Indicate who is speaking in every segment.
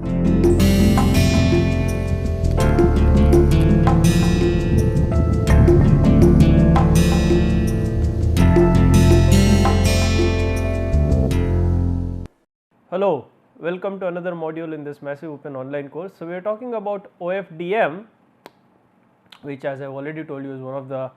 Speaker 1: Hello, welcome to another module in this massive open online course. So, we are talking about OFDM, which as I have already told you is one of the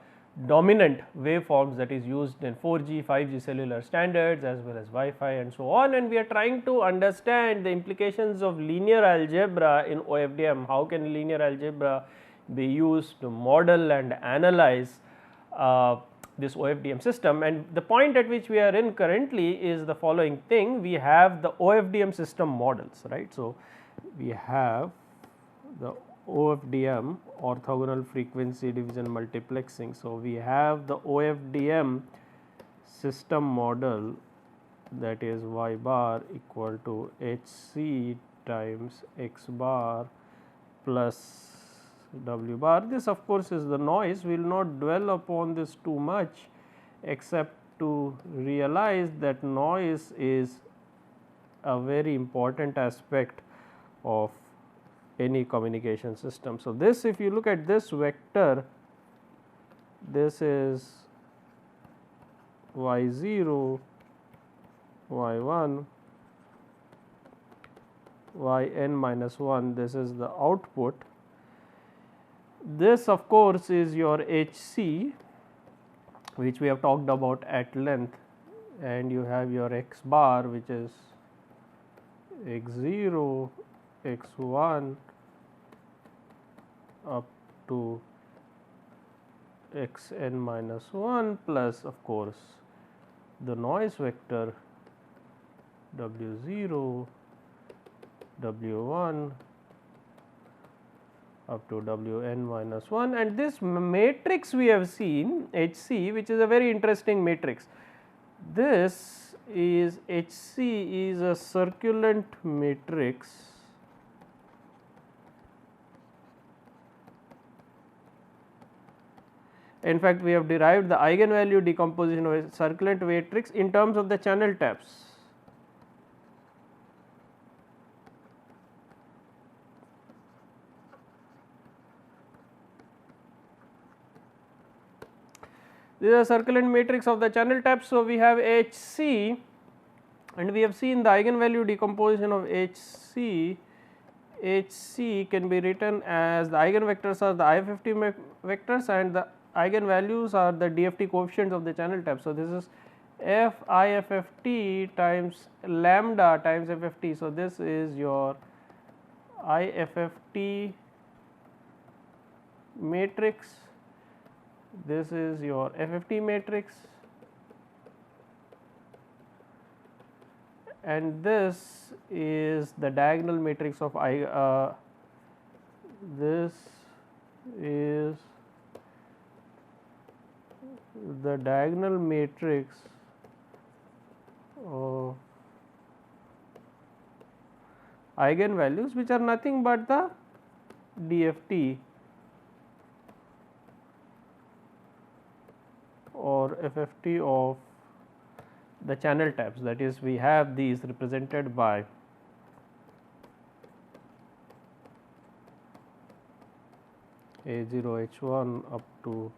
Speaker 1: dominant waveforms that is used in 4G, 5G cellular standards as well as Wi-Fi and so on, and we are trying to understand the implications of linear algebra in OFDM. How can linear algebra be used to model and analyze this OFDM system, and the point at which we are in currently is the following thing. We have the OFDM system models, right. So, we have the OFDM, orthogonal frequency division multiplexing. So, we have the OFDM system model, that is y bar equal to HC times x bar plus W bar. This of course is the noise. We will not dwell upon this too much, except to realize that noise is a very important aspect of any communication system. So, this, if you look at this vector, this is y0, y1, yn minus 1, this is the output. This of course is your HC, which we have talked about at length, and you have your x bar, which is x0, x1 up to xn minus 1 plus of course the noise vector W0, W1 up to Wn minus 1, and this matrix we have seen HC, which is a very interesting matrix. This is HC is a circulant matrix In fact, we have derived the eigenvalue decomposition of a circulant matrix in terms of the channel taps. This is a circulant matrix of the channel taps. So, we have HC and we have seen the eigenvalue decomposition of HC. HC can be written as the eigenvectors are the IFFT vectors and the eigenvalues are the DFT coefficients of the channel tap. So, this is f IFFT times lambda times FFT. So, this is your IFFT matrix, this is your FFT matrix, and this is the diagonal matrix of this is the diagonal matrix of eigenvalues, which are nothing but the DFT or FFT of the channel taps. That is, we have these represented by A0 H1 up to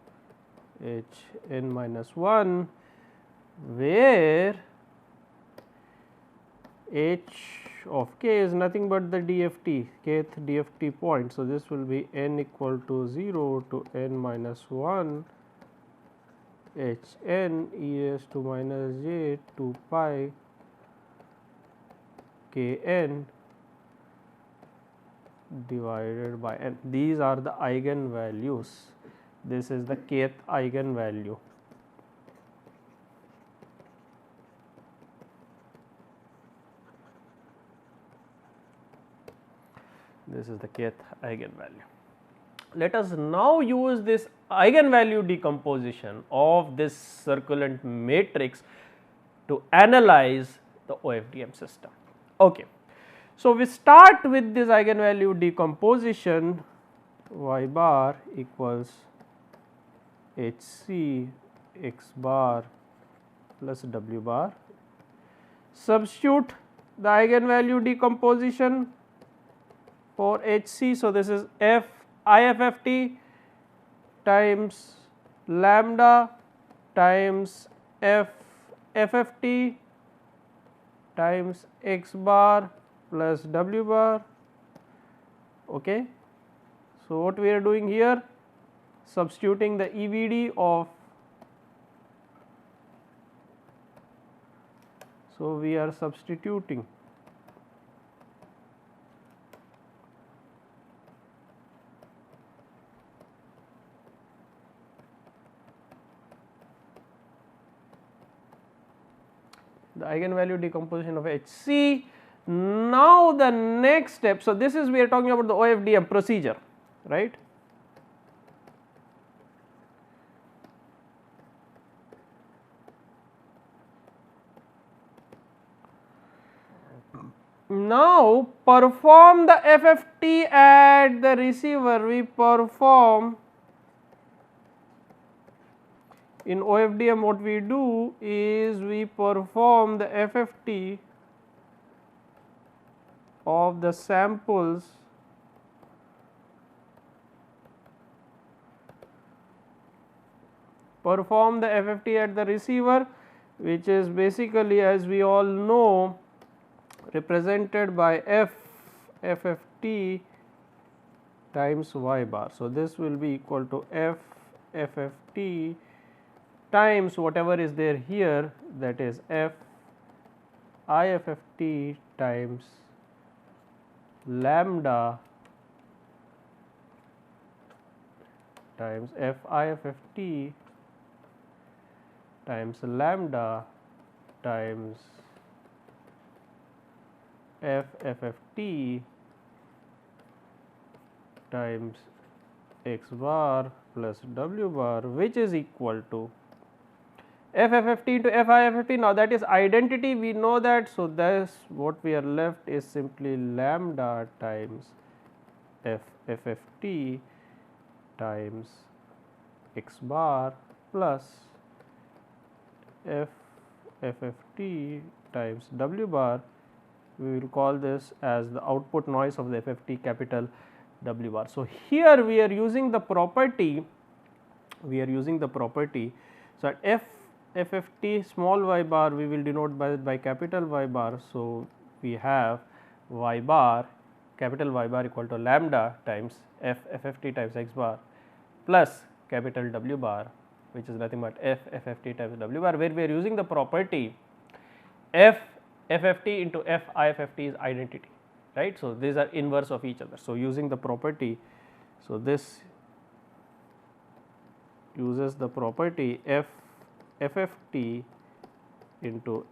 Speaker 1: Hn minus 1, where H of k is nothing but the DFT, kth DFT point. So, this will be n equal to 0 to n minus 1 Hn e raised to minus j 2 pi kn divided by n. These are the eigenvalues. This is the kth eigenvalue. This is the kth eigenvalue. Let us now use this eigenvalue decomposition of this circulant matrix to analyze the OFDM system. Okay. So, we start with this eigenvalue decomposition, y bar equals HC x bar plus W bar. Substitute the eigenvalue decomposition for HC. So, this is F IFFT times lambda times F FFT times x bar plus w bar. Okay. So, what we are doing here, substituting the EVD of, so we are substituting the eigenvalue decomposition of HC. Now, the next step, so this is we are talking about the OFDM procedure, right. Now, perform the FFT at the receiver. We perform in OFDM, what we do is we perform the FFT of the samples at the receiver, which is basically, as we all know, represented by FFT times y bar. So, this will be equal to FFT times whatever is there here, that is IFFT times lambda times IFFT times lambda times FFT times x bar plus w bar, which is equal to FFT into FIFFT. Now, that is identity, we know that. So, thus what we are left is simply lambda times FFT times x bar plus FFT times w bar. We will call this as the output noise of the FFT, capital W bar. So, here we are using the property, so at FFT small y bar we will denote by capital Y bar. So, we have y bar, capital Y bar equal to lambda times FFT times x bar plus capital W bar, which is nothing but FFT times W bar, where we are using the property FFT into FIFFT is identity, right. So, these are inverse of each other. So, using the property, so this uses the property FFT into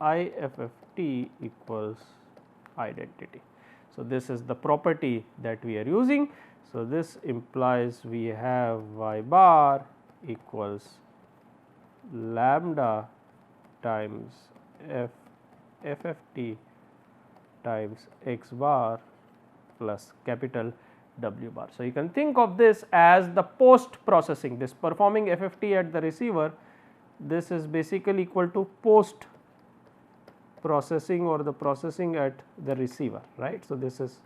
Speaker 1: FIFFT equals identity. So, this is the property that we are using. So, this implies we have y bar equals lambda times FFT times x bar plus capital W bar. So, you can think of this as the post processing, this performing FFT at the receiver, this is basically equal to post processing or the processing at the receiver, right. So, this is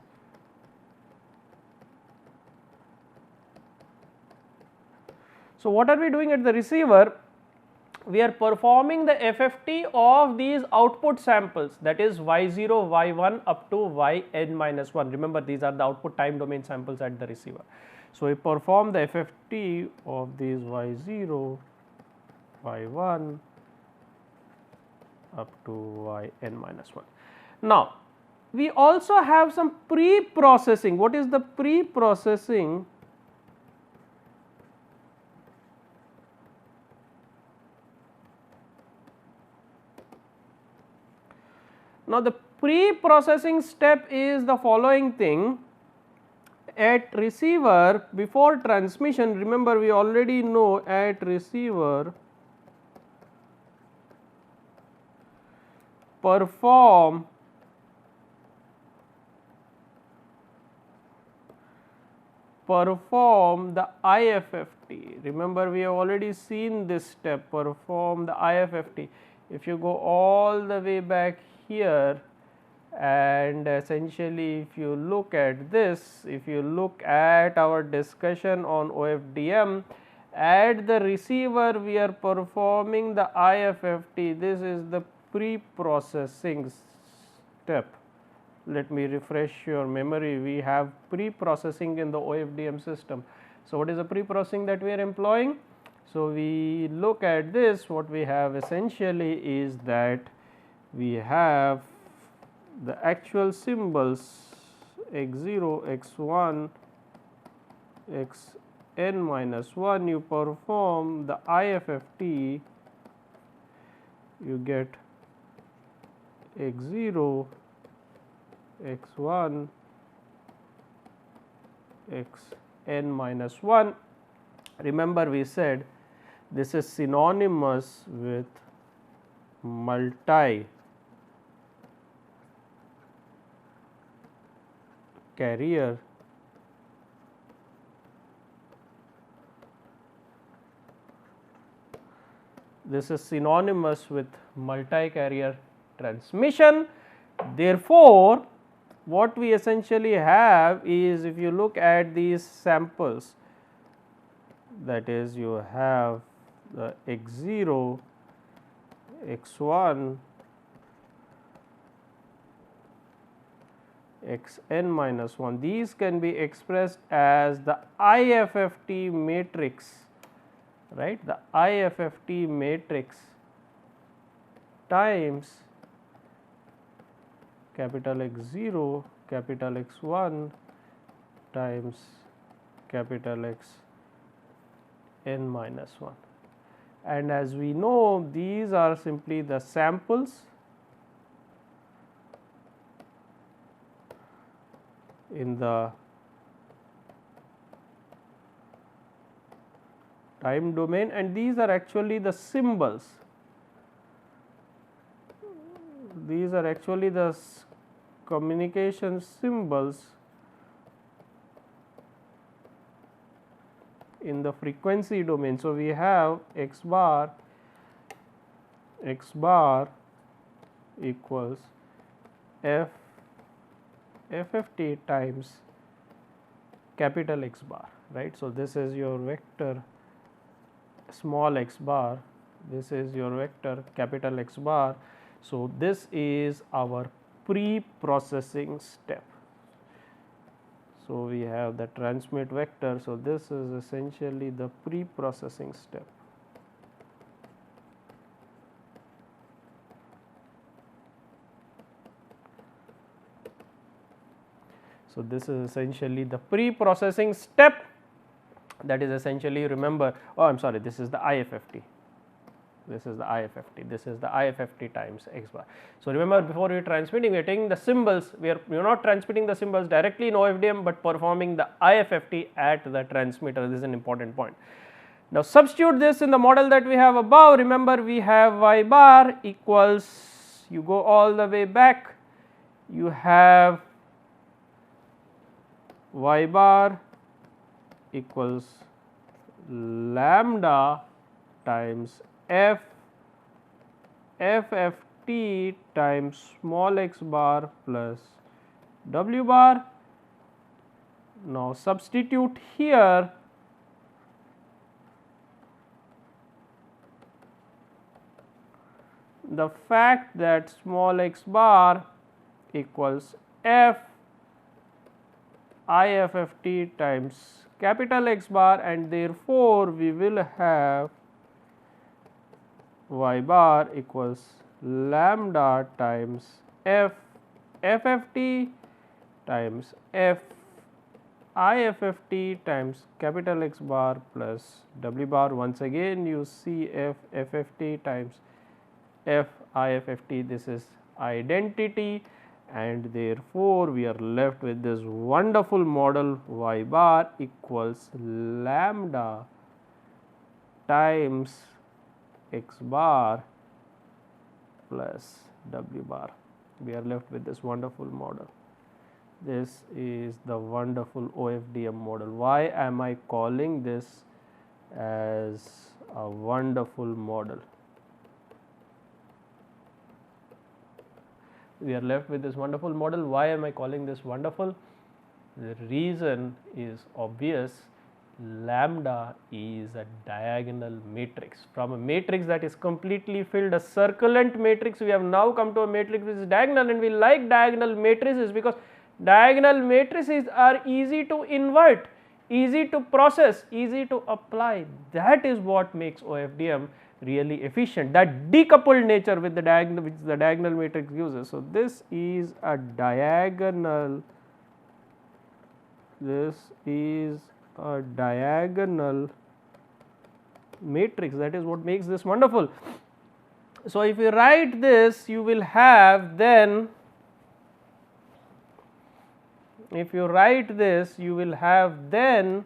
Speaker 1: so what are we doing at the receiver? We are performing the FFT of these output samples, that is y0, y1 up to yn minus 1. Remember, these are the output time domain samples at the receiver. So, we perform the FFT of these y0, y1 up to yn minus 1. Now, we also have some pre-processing. What is the pre-processing? Now, the pre-processing step is the following thing. At receiver, before transmission, remember we already know at receiver perform the IFFT. Remember, we have already seen this step, perform the IFFT. If you go all the way back here and essentially if you look at this, if you look at our discussion on OFDM, at the receiver we are performing the IFFT. This is the pre-processing step. Let me refresh your memory. We have pre-processing in the OFDM system. So, what is the pre-processing that we are employing? So, we look at this, what we have essentially is that we have the actual symbols x0, x1, xn minus 1, you perform the IFFT, you get x0, x1, xn minus 1. Remember, we said this is synonymous with multi carrier multi-carrier transmission. Therefore, what we essentially have is, if you look at these samples, that is, you have the x0, x1, xn minus 1, these can be expressed as the IFFT matrix, right, the IFFT matrix times capital X0, capital X1 times capital X n minus 1. And as we know, these are simply the samples in the time domain, and these are actually the symbols. These are actually the communication symbols in the frequency domain. So, we have x bar equals FFT times capital X bar, right. So, this is your vector small x bar, this is your vector capital X bar. So, this is our pre-processing step. So, we have the transmit vector. So, this is essentially the pre-processing step. So, this is essentially the pre-processing step, that is essentially, remember, oh I am sorry, this is the IFFT. This is the IFFT, this is the IFFT times x bar. So, remember, before we are transmitting, we are taking the symbols, we are not transmitting the symbols directly in OFDM, but performing the IFFT at the transmitter. This is an important point. Now, substitute this in the model that we have above. Remember, we have y bar equals, you go all the way back, you have y bar equals lambda times FFT times small x bar plus w bar. Now, substitute here the fact that small x bar equals F IFFT times capital X bar, and therefore, we will have y bar equals lambda times F FFT times F IFFT times capital X bar plus W bar. Once again, you see F FFT times F IFFT, this is identity, and therefore, we are left with this wonderful model y bar equals lambda times x bar plus w bar. We are left with this wonderful model. This is the wonderful OFDM model. Why am I calling this as a wonderful model? we are left with this wonderful model. Why am I calling this wonderful? The reason is obvious. Lambda is a diagonal matrix. From a matrix that is completely filled, a circulant matrix, we have now come to a matrix which is diagonal, and we like diagonal matrices because diagonal matrices are easy to invert, easy to process, easy to apply. That is what makes OFDM really efficient, that decoupled nature with the diagonal, which the diagonal matrix uses. So, this is a diagonal, matrix. That is what makes this wonderful. So, if you write this, you will have then, if you write this, you will have then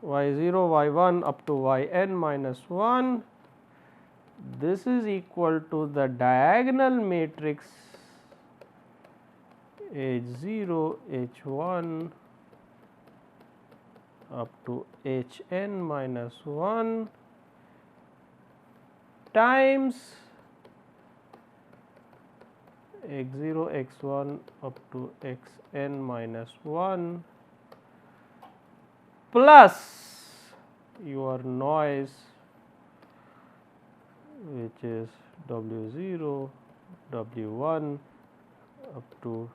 Speaker 1: y0, y1 up to yn minus 1. This is equal to the diagonal matrix h0, h1 up to hn minus 1 times x0, x1 up to xn minus 1 plus your noise, which is w0, w1 up to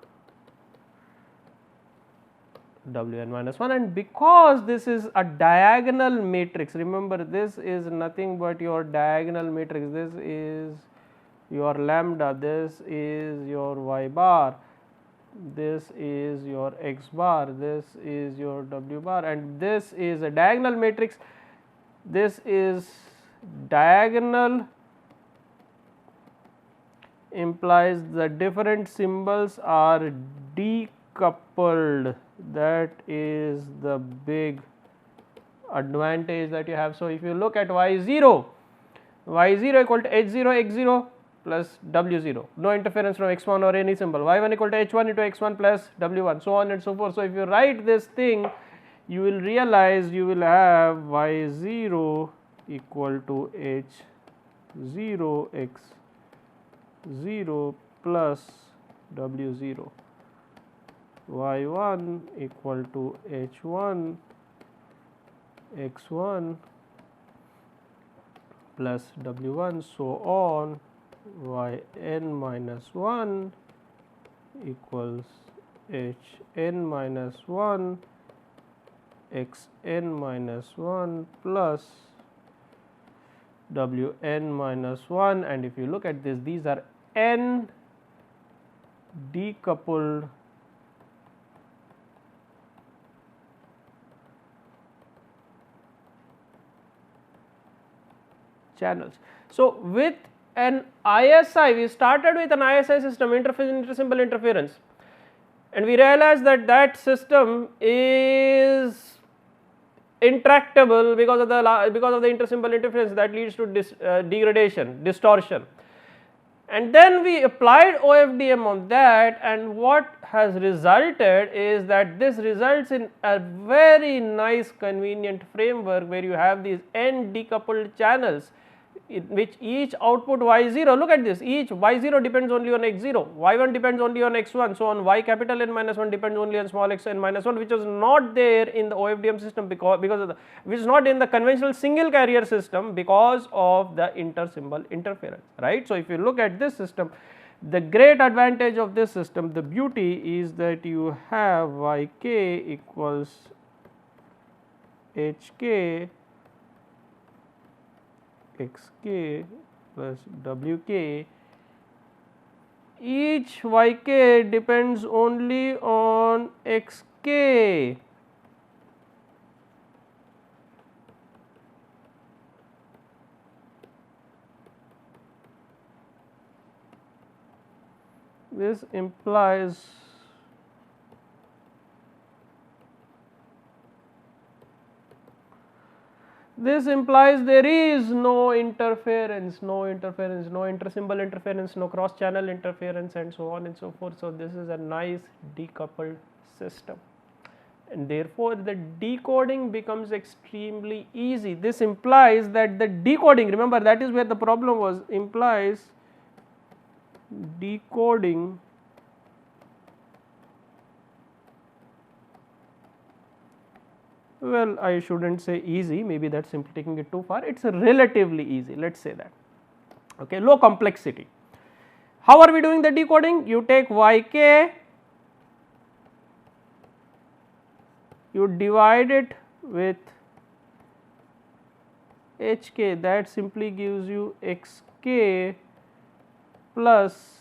Speaker 1: wn minus 1. And because this is a diagonal matrix, remember this is nothing but your diagonal matrix, this is your lambda, this is your y bar, this is your x bar, this is your w bar, and this is a diagonal matrix. This is diagonal implies the different symbols are decoupled. That is the big advantage that you have. So, if you look at y0 equal to h0 x0 plus w0, no interference from x1 or any symbol, y1 equal to h1 into x1 plus w1, so on and so forth. So, if you write this thing, you will realize you will have y0 equal to h0 x0 plus w0, y1 equal to h1 x1 plus w1, so on, yn minus 1 equals hn minus 1 xn minus 1 plus wn minus 1. And if you look at this, these are n decoupled channels. So, with an ISI, we started with an ISI system, intersymbol interference, and we realized that that system is intractable because of the intersymbol interference that leads to degradation, distortion. And then we applied OFDM on that, and what has resulted is that this results in a very nice convenient framework where you have these n decoupled channels in which each output y0, look at this, each y0 depends only on x0, y1 depends only on x1, so on y capital N minus 1 depends only on small x n minus 1, which is not there in the OFDM system because of the, which is not in the conventional single carrier system because of the intersymbol interference, right. So, if you look at this system, the great advantage of this system, the beauty is that you have yk equals hk xk plus wk, each yk depends only on xk. This implies there is no interference, no intersymbol interference, no cross channel interference, and so on and so forth. So, this is a nice decoupled system. and therefore, the decoding becomes extremely easy. This implies that the decoding, remember that is where the problem was, implies decoding well, I should not say easy, maybe that is simply taking it too far, it is relatively easy, let us say that, okay, low complexity. How are we doing the decoding? You take yk, you divide it with hk, that simply gives you xk plus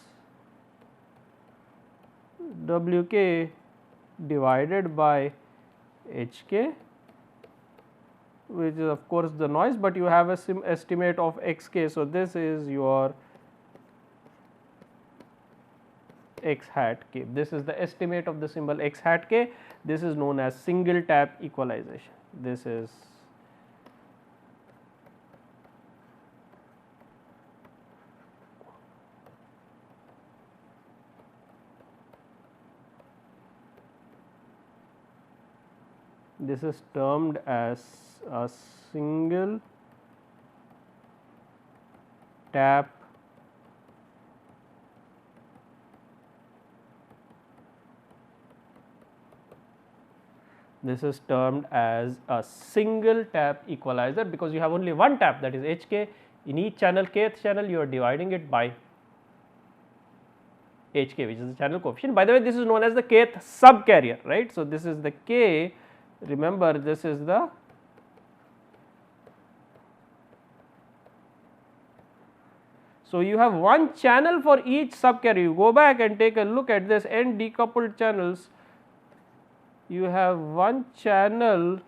Speaker 1: wk divided by hk, which is of course the noise, but you have a estimate of xk. So, this is your x hat k, this is the estimate of the symbol x hat k, this is known as single tap equalization, this is termed as a single tap equalizer, because you have only one tap, that is hk, in each channel, kth channel you are dividing it by hk, which is the channel coefficient. By the way, this is known as the kth subcarrier, right. So, this is the k, remember this is the so you have one channel for each subcarrier. You go back and take a look at this n decoupled channels, you have one channel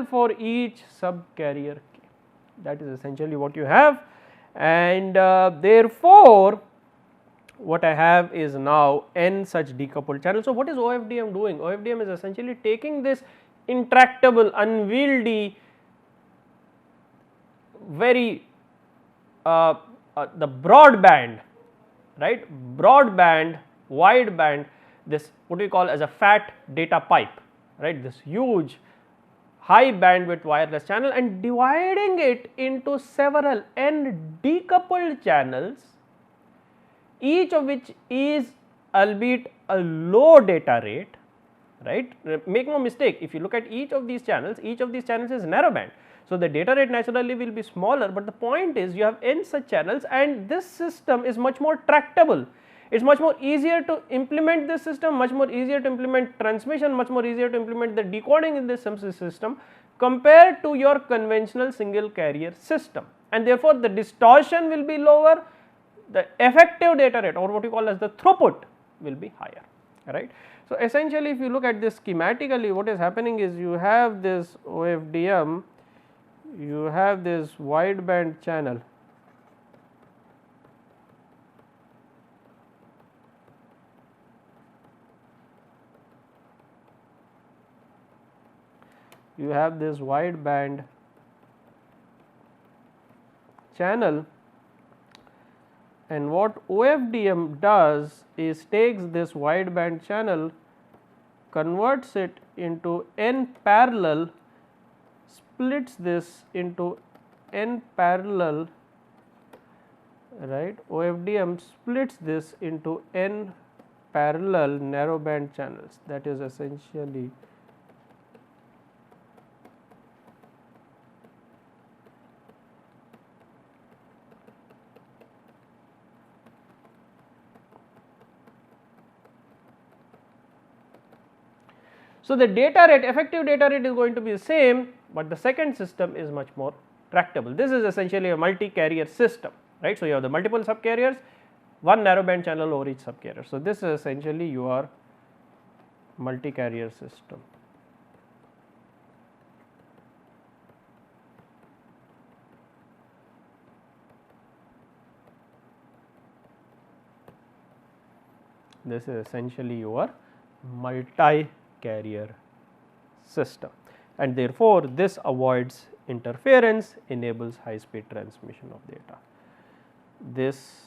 Speaker 1: for each subcarrier k, that is essentially what you have, and therefore, what I have is now n such decoupled channels. So, what is OFDM doing? OFDM is essentially taking this intractable, unwieldy, very the broadband, right, broadband, wideband, this what we call as a fat data pipe, right, this huge high bandwidth wireless channel, and dividing it into several n decoupled channels, each of which is albeit a low data rate, right. Make no mistake, if you look at each of these channels is narrowband. So, the data rate naturally will be smaller, but the point is you have n such channels, and this system is much more tractable. It is much more easier to implement this system, much more easier to implement transmission, much more easier to implement the decoding in this system compared to your conventional single carrier system, and therefore, the distortion will be lower, the effective data rate or what you call as the throughput will be higher, right. So, essentially if you look at this schematically, what is happening is you have this OFDM, you have this wideband channel, you have this wideband channel, and what OFDM does is takes this wideband channel, converts it into n parallel, splits this into n parallel, right. OFDM splits this into n parallel narrowband channels, that is essentially so, the data rate, effective data rate is going to be the same, but the second system is much more tractable. This is essentially a multi carrier system, right. So, you have the multiple subcarriers, one narrowband channel over each subcarrier. So, this is essentially your multi carrier system. This is essentially your multi carrier system, and therefore, this avoids interference, enables high speed transmission of data. This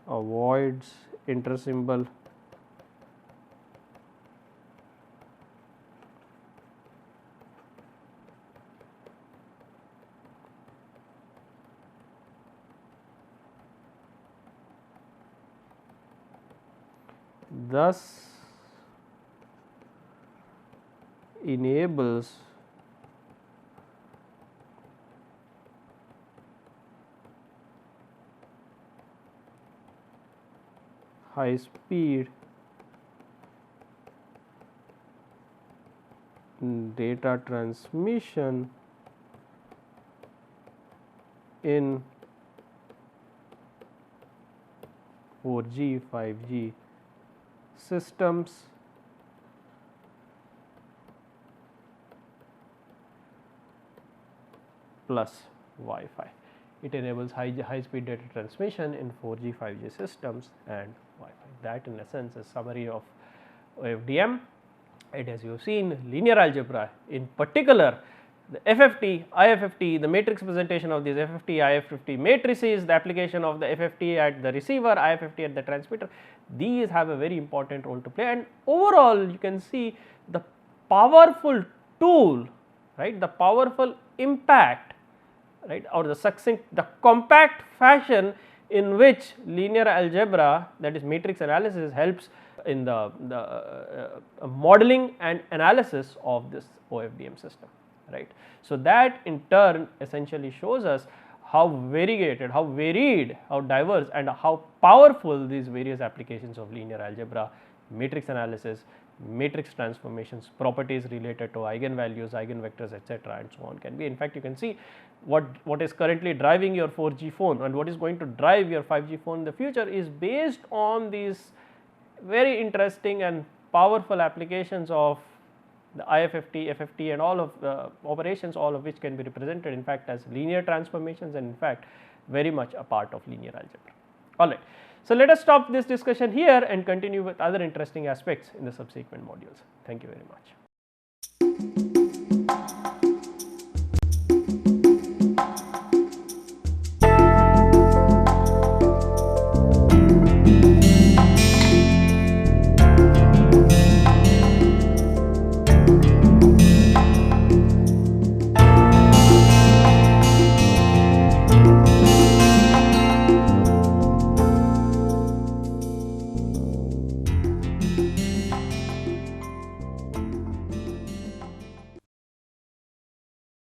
Speaker 1: avoids intersymbol thus enables high speed data transmission in 4G, 5G systems plus Wi-Fi. It enables high speed data transmission in 4G, 5G systems and Wi-Fi. That in essence is summary of OFDM. And as you have seen, linear algebra, in particular the FFT, IFFT, the matrix presentation of these FFT, IFFT matrices, the application of the FFT at the receiver, IFFT at the transmitter, these have a very important role to play, and overall you can see the powerful tool, right, the powerful impact, right, or the succinct, the compact fashion in which linear algebra, that is matrix analysis, helps in the modeling and analysis of this OFDM system, right. So, that in turn essentially shows us how variegated, how varied, how diverse and how powerful these various applications of linear algebra, matrix analysis, matrix transformations, properties related to eigenvalues, eigenvectors, etc., and so on can be. In fact, you can see what is currently driving your 4G phone and what is going to drive your 5G phone in the future is based on these very interesting and powerful applications of the IFFT, FFT and all of the operations, all of which can be represented in fact as linear transformations and in fact very much a part of linear algebra. Alright. So, let us stop this discussion here and continue with other interesting aspects in the subsequent modules. Thank you very much.